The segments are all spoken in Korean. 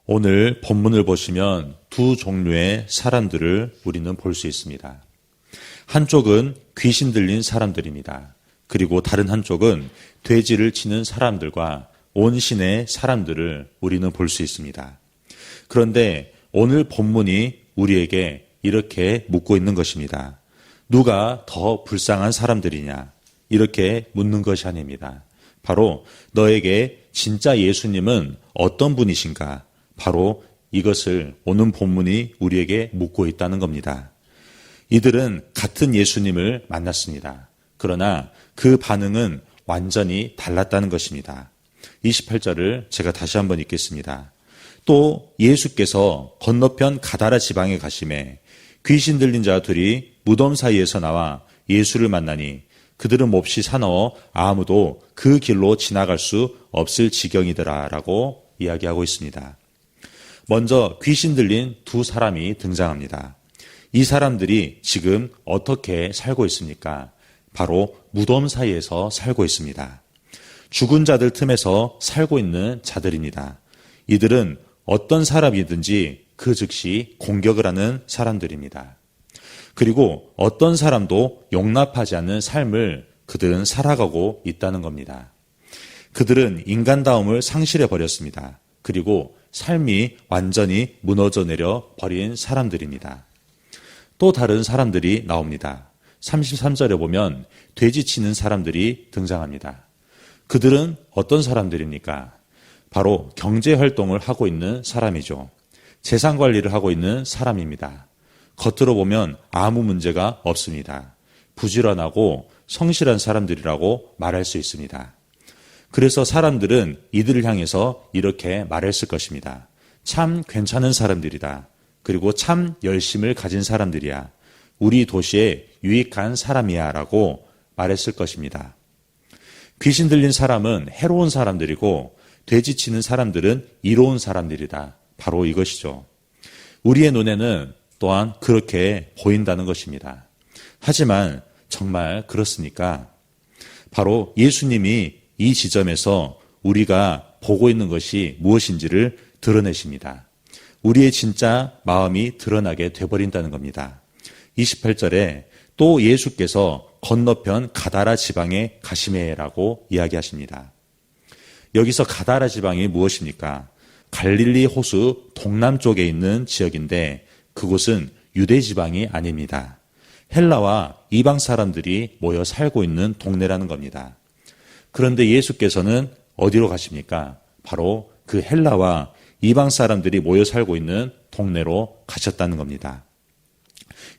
오늘 본문을 보시면 두 종류의 사람들을 우리는 볼 수 있습니다. 한쪽은 귀신 들린 사람들입니다. 그리고 다른 한쪽은 돼지를 치는 사람들과 온신의 사람들을 우리는 볼 수 있습니다. 그런데 오늘 본문이 우리에게 이렇게 묻고 있는 것입니다. 누가 더 불쌍한 사람들이냐? 이렇게 묻는 것이 아닙니다. 바로 너에게 진짜 예수님은 어떤 분이신가? 바로 이것을 오늘 본문이 우리에게 묻고 있다는 겁니다. 이들은 같은 예수님을 만났습니다. 그러나 그 반응은 완전히 달랐다는 것입니다. 28절을 제가 다시 한번 읽겠습니다. 또 예수께서 건너편 가다라 지방에 가심에 귀신 들린 자 둘이 무덤 사이에서 나와 예수를 만나니 그들은 몹시 사나워 아무도 그 길로 지나갈 수 없을 지경이더라 라고 이야기하고 있습니다. 먼저 귀신 들린 두 사람이 등장합니다. 이 사람들이 지금 어떻게 살고 있습니까? 바로 무덤 사이에서 살고 있습니다. 죽은 자들 틈에서 살고 있는 자들입니다. 이들은 어떤 사람이든지 그 즉시 공격을 하는 사람들입니다. 그리고 어떤 사람도 용납하지 않는 삶을 그들은 살아가고 있다는 겁니다. 그들은 인간다움을 상실해 버렸습니다. 그리고 삶이 완전히 무너져 내려 버린 사람들입니다. 또 다른 사람들이 나옵니다. 33절에 보면 돼지 치는 사람들이 등장합니다. 그들은 어떤 사람들입니까? 바로 경제활동을 하고 있는 사람이죠. 재산관리를 하고 있는 사람입니다. 겉으로 보면 아무 문제가 없습니다. 부지런하고 성실한 사람들이라고 말할 수 있습니다. 그래서 사람들은 이들을 향해서 이렇게 말했을 것입니다. 참 괜찮은 사람들이다. 그리고 참 열심을 가진 사람들이야. 우리 도시에 유익한 사람이야 라고 말했을 것입니다. 귀신 들린 사람은 해로운 사람들이고 돼지 치는 사람들은 이로운 사람들이다. 바로 이것이죠. 우리의 눈에는 또한 그렇게 보인다는 것입니다. 하지만 정말 그렇습니까? 바로 예수님이 이 지점에서 우리가 보고 있는 것이 무엇인지를 드러내십니다. 우리의 진짜 마음이 드러나게 돼버린다는 겁니다. 28절에 또 예수께서 건너편 가다라 지방에 가시매라고 이야기하십니다. 여기서 가다라 지방이 무엇입니까? 갈릴리 호수 동남쪽에 있는 지역인데 그곳은 유대 지방이 아닙니다. 헬라와 이방 사람들이 모여 살고 있는 동네라는 겁니다. 그런데 예수께서는 어디로 가십니까? 바로 그 헬라와 이방 사람들이 모여 살고 있는 동네로 가셨다는 겁니다.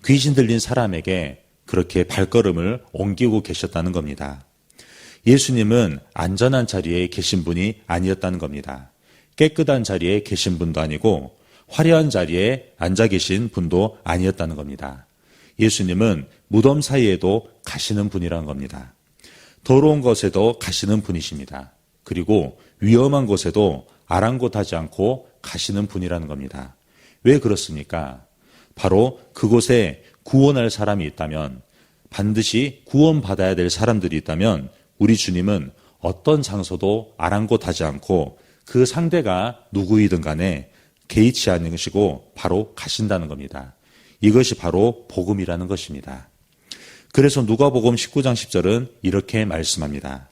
귀신 들린 사람에게 그렇게 발걸음을 옮기고 계셨다는 겁니다. 예수님은 안전한 자리에 계신 분이 아니었다는 겁니다. 깨끗한 자리에 계신 분도 아니고 화려한 자리에 앉아 계신 분도 아니었다는 겁니다. 예수님은 무덤 사이에도 가시는 분이라는 겁니다. 더러운 곳에도 가시는 분이십니다. 그리고 위험한 곳에도 아랑곳하지 않고 가시는 분이라는 겁니다. 왜 그렇습니까? 바로 그곳에 구원할 사람이 있다면, 반드시 구원받아야 될 사람들이 있다면 우리 주님은 어떤 장소도 아랑곳하지 않고 그 상대가 누구이든 간에 개의치 않으시고 바로 가신다는 겁니다. 이것이 바로 복음이라는 것입니다. 그래서 누가복음 19장 10절은 이렇게 말씀합니다.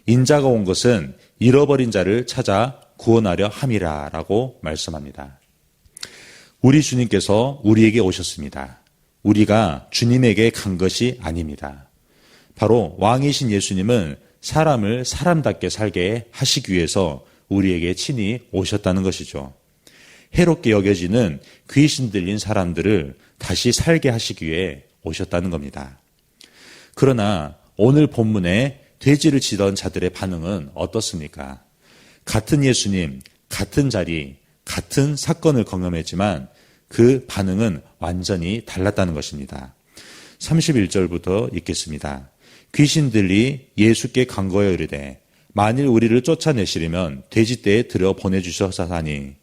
인자가 온 것은 잃어버린 자를 찾아 구원하려 함이라 라고 말씀합니다. 우리 주님께서 우리에게 오셨습니다. 우리가 주님에게 간 것이 아닙니다. 바로 왕이신 예수님은 사람을 사람답게 살게 하시기 위해서 우리에게 친히 오셨다는 것이죠. 해롭게 여겨지는 귀신 들린 사람들을 다시 살게 하시기 위해 오셨다는 겁니다. 그러나 오늘 본문에 돼지를 치던 자들의 반응은 어떻습니까? 같은 예수님, 같은 자리, 같은 사건을 경험했지만 그 반응은 완전히 달랐다는 것입니다. 31절부터 읽겠습니다. 귀신들이 예수께 간거하여 이르되 만일 우리를 쫓아내시려면 돼지떼에 들여 보내주셔서하니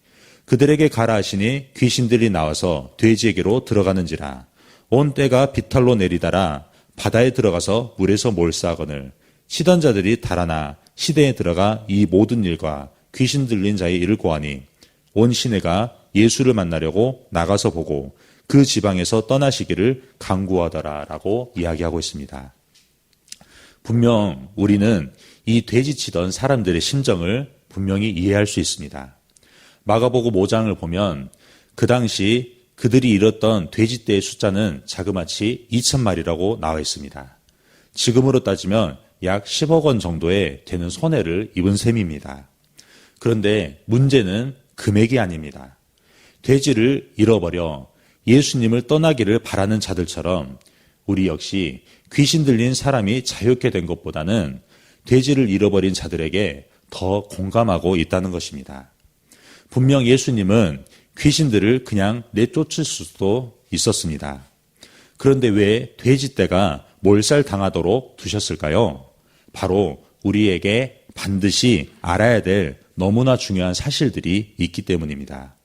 그들에게 가라 하시니 귀신들이 나와서 돼지에게로 들어가는지라 온 떼가 비탈로 내리다라 바다에 들어가서 물에서 몰사하거늘 치던 자들이 달아나 시대에 들어가 이 모든 일과 귀신 들린 자의 일을 고하니 온 시내가 예수를 만나려고 나가서 보고 그 지방에서 떠나시기를 간구하더라라고 이야기하고 있습니다. 분명 우리는 이 돼지치던 사람들의 심정을 분명히 이해할 수 있습니다. 마가복음 5장을 보면 그 당시 그들이 잃었던 돼지떼의 숫자는 자그마치 2,000마리라고 나와 있습니다. 지금으로 따지면 약 10억 원 정도의 되는 손해를 입은 셈입니다. 그런데 문제는 금액이 아닙니다. 돼지를 잃어버려 예수님을 떠나기를 바라는 자들처럼 우리 역시 귀신 들린 사람이 자유케 된 것보다는 돼지를 잃어버린 자들에게 더 공감하고 있다는 것입니다. 분명 예수님은 귀신들을 그냥 내쫓을 수도 있었습니다. 그런데 왜 돼지떼가 몰살당하도록 두셨을까요? 바로 우리에게 반드시 알아야 될 너무나 중요한 사실들이 있기 때문입니다.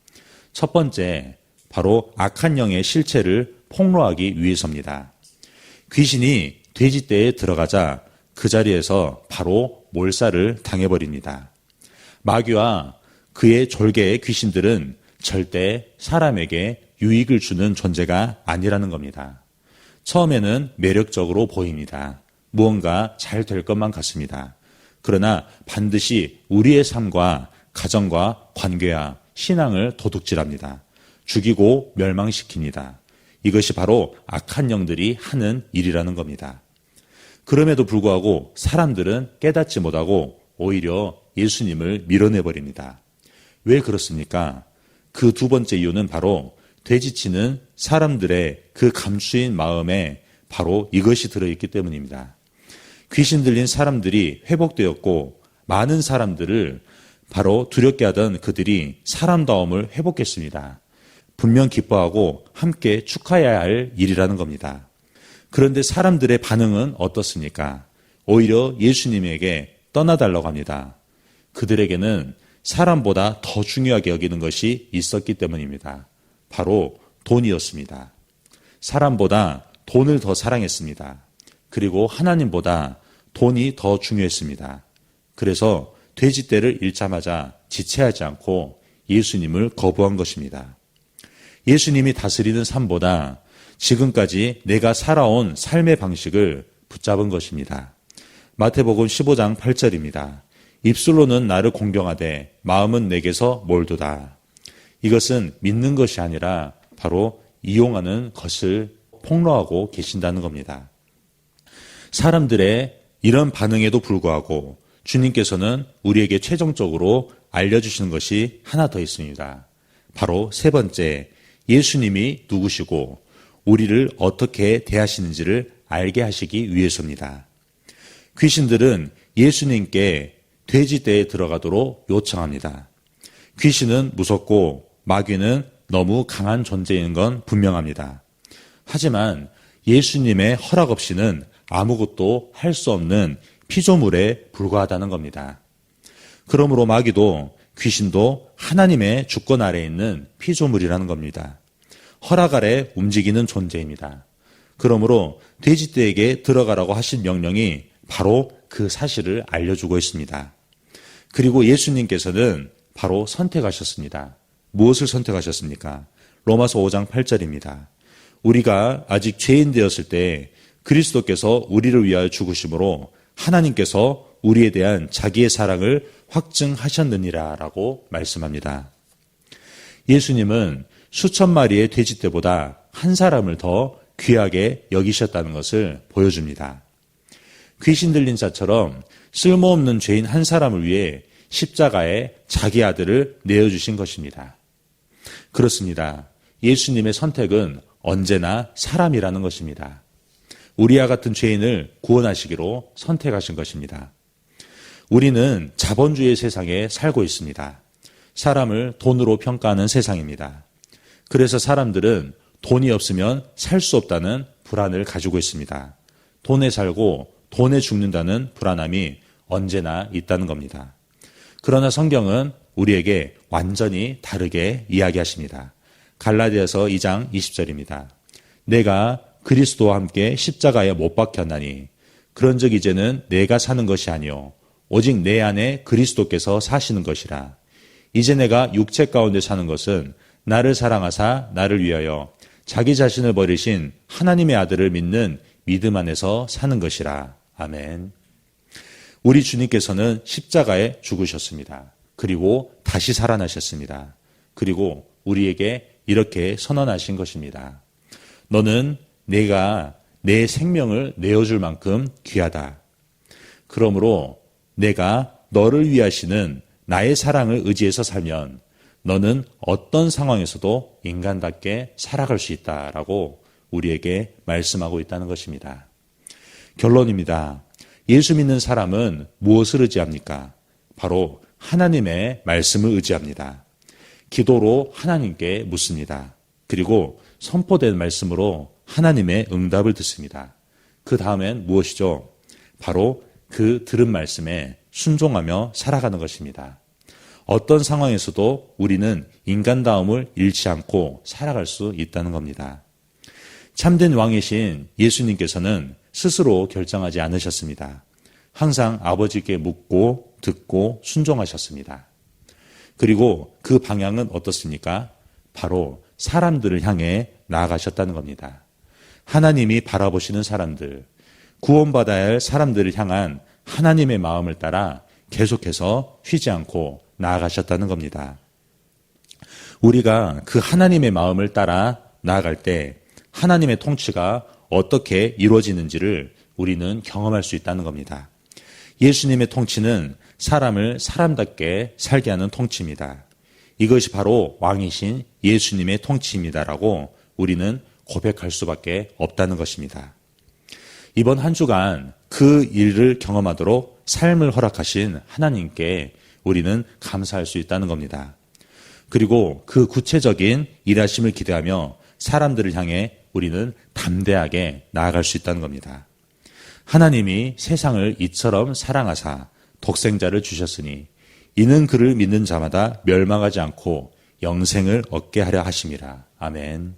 첫 번째, 바로 악한 영의 실체를 폭로하기 위해서입니다. 귀신이 돼지떼에 들어가자 그 자리에서 바로 몰살을 당해버립니다. 마귀와 그의 졸개의 귀신들은 절대 사람에게 유익을 주는 존재가 아니라는 겁니다. 처음에는 매력적으로 보입니다. 무언가 잘 될 것만 같습니다. 그러나 반드시 우리의 삶과 가정과 관계와 신앙을 도둑질합니다. 죽이고 멸망시킵니다. 이것이 바로 악한 영들이 하는 일이라는 겁니다. 그럼에도 불구하고 사람들은 깨닫지 못하고 오히려 예수님을 밀어내버립니다. 왜 그렇습니까? 그 두 번째 이유는 바로 돼지치는 사람들의 그 감추인 마음에 바로 이것이 들어있기 때문입니다. 귀신 들린 사람들이 회복되었고 많은 사람들을 바로 두렵게 하던 그들이 사람다움을 회복했습니다. 분명 기뻐하고 함께 축하해야 할 일이라는 겁니다. 그런데 사람들의 반응은 어떻습니까? 오히려 예수님에게 떠나달라고 합니다. 그들에게는 사람보다 더 중요하게 여기는 것이 있었기 때문입니다. 바로 돈이었습니다. 사람보다 돈을 더 사랑했습니다. 그리고 하나님보다 돈이 더 중요했습니다. 그래서 돼지떼를 잃자마자 지체하지 않고 예수님을 거부한 것입니다. 예수님이 다스리는 삶보다 지금까지 내가 살아온 삶의 방식을 붙잡은 것입니다. 마태복음 15장 8절입니다. 입술로는 나를 공경하되 마음은 내게서 멀도다. 이것은 믿는 것이 아니라 바로 이용하는 것을 폭로하고 계신다는 겁니다. 사람들의 이런 반응에도 불구하고 주님께서는 우리에게 최종적으로 알려주시는 것이 하나 더 있습니다. 바로 세 번째, 예수님이 누구시고 우리를 어떻게 대하시는지를 알게 하시기 위해서입니다. 귀신들은 예수님께 돼지떼에 들어가도록 요청합니다. 귀신은 무섭고 마귀는 너무 강한 존재인 건 분명합니다. 하지만 예수님의 허락 없이는 아무것도 할 수 없는 피조물에 불과하다는 겁니다. 그러므로 마귀도 귀신도 하나님의 주권 아래에 있는 피조물이라는 겁니다. 허락 아래 움직이는 존재입니다. 그러므로 돼지떼에게 들어가라고 하신 명령이 바로 그 사실을 알려주고 있습니다. 그리고 예수님께서는 바로 선택하셨습니다. 무엇을 선택하셨습니까? 로마서 5장 8절입니다. 우리가 아직 죄인 되었을 때 그리스도께서 우리를 위하여 죽으심으로 하나님께서 우리에 대한 자기의 사랑을 확증하셨느니라 라고 말씀합니다. 예수님은 수천 마리의 돼지떼보다 한 사람을 더 귀하게 여기셨다는 것을 보여줍니다. 귀신 들린 자처럼 쓸모없는 죄인 한 사람을 위해 십자가에 자기 아들을 내어주신 것입니다. 그렇습니다. 예수님의 선택은 언제나 사람이라는 것입니다. 우리와 같은 죄인을 구원하시기로 선택하신 것입니다. 우리는 자본주의 세상에 살고 있습니다. 사람을 돈으로 평가하는 세상입니다. 그래서 사람들은 돈이 없으면 살 수 없다는 불안을 가지고 있습니다. 돈에 살고 돈에 죽는다는 불안함이 언제나 있다는 겁니다. 그러나 성경은 우리에게 완전히 다르게 이야기하십니다. 갈라디아서 2장 20절입니다. 내가 그리스도와 함께 십자가에 못 박혔나니 그런즉 이제는 내가 사는 것이 아니요 오직 내 안에 그리스도께서 사시는 것이라. 이제 내가 육체 가운데 사는 것은 나를 사랑하사 나를 위하여 자기 자신을 버리신 하나님의 아들을 믿는 믿음 안에서 사는 것이라. 아멘. 우리 주님께서는 십자가에 죽으셨습니다. 그리고 다시 살아나셨습니다. 그리고 우리에게 이렇게 선언하신 것입니다. 너는 내가 내 생명을 내어줄 만큼 귀하다. 그러므로 내가 너를 위하시는 나의 사랑을 의지해서 살면 너는 어떤 상황에서도 인간답게 살아갈 수 있다라고 우리에게 말씀하고 있다는 것입니다. 결론입니다. 예수 믿는 사람은 무엇을 의지합니까? 바로 하나님의 말씀을 의지합니다. 기도로 하나님께 묻습니다. 그리고 선포된 말씀으로 하나님의 응답을 듣습니다. 그 다음엔 무엇이죠? 바로 그 들은 말씀에 순종하며 살아가는 것입니다. 어떤 상황에서도 우리는 인간다움을 잃지 않고 살아갈 수 있다는 겁니다. 참된 왕이신 예수님께서는 스스로 결정하지 않으셨습니다. 항상 아버지께 묻고 듣고 순종하셨습니다. 그리고 그 방향은 어떻습니까? 바로 사람들을 향해 나아가셨다는 겁니다. 하나님이 바라보시는 사람들, 구원받아야 할 사람들을 향한 하나님의 마음을 따라 계속해서 쉬지 않고 나아가셨다는 겁니다. 우리가 그 하나님의 마음을 따라 나아갈 때 하나님의 통치가 어떻게 이루어지는지를 우리는 경험할 수 있다는 겁니다. 예수님의 통치는 사람을 사람답게 살게 하는 통치입니다. 이것이 바로 왕이신 예수님의 통치입니다라고 우리는 고백할 수밖에 없다는 것입니다. 이번 한 주간 그 일을 경험하도록 삶을 허락하신 하나님께 우리는 감사할 수 있다는 겁니다. 그리고 그 구체적인 일하심을 기대하며 사람들을 향해 우리는 담대하게 나아갈 수 있다는 겁니다. 하나님이 세상을 이처럼 사랑하사 독생자를 주셨으니 이는 그를 믿는 자마다 멸망하지 않고 영생을 얻게 하려 하심이라. 아멘.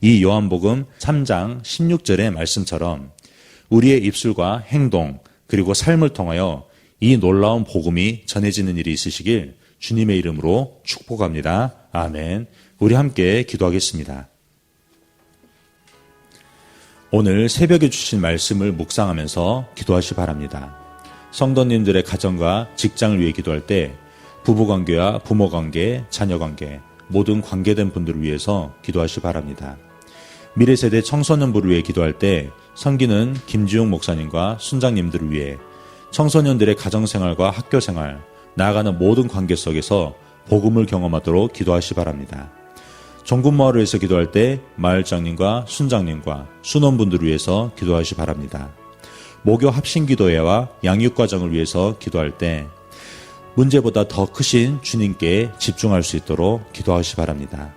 이 요한복음 3장 16절의 말씀처럼 우리의 입술과 행동 그리고 삶을 통하여 이 놀라운 복음이 전해지는 일이 있으시길 주님의 이름으로 축복합니다. 아멘. 우리 함께 기도하겠습니다. 오늘 새벽에 주신 말씀을 묵상하면서 기도하시 바랍니다. 성도님들의 가정과 직장을 위해 기도할 때 부부관계와 부모관계, 자녀관계 모든 관계된 분들을 위해서 기도하시 바랍니다. 미래세대 청소년부를 위해 기도할 때 섬기는 김지용 목사님과 순장님들을 위해 청소년들의 가정생활과 학교생활, 나아가는 모든 관계 속에서 복음을 경험하도록 기도하시 바랍니다. 종군마을을 위해서 기도할 때 마을장님과 순장님과 순원분들을 위해서 기도하시 바랍니다. 모교 합심기도회와 양육과정을 위해서 기도할 때 문제보다 더 크신 주님께 집중할 수 있도록 기도하시 바랍니다.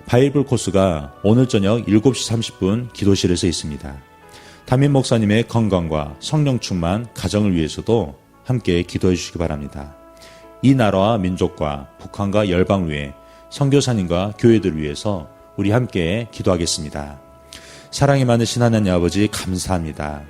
바이블 코스가 오늘 저녁 7시 30분 기도실에서 있습니다. 담임 목사님의 건강과 성령 충만 가정을 위해서도 함께 기도해 주시기 바랍니다. 이 나라와 민족과 북한과 열방을 위해 선교사님과 교회들을 위해서 우리 함께 기도하겠습니다. 사랑이 많으신 하나님 아버지 감사합니다.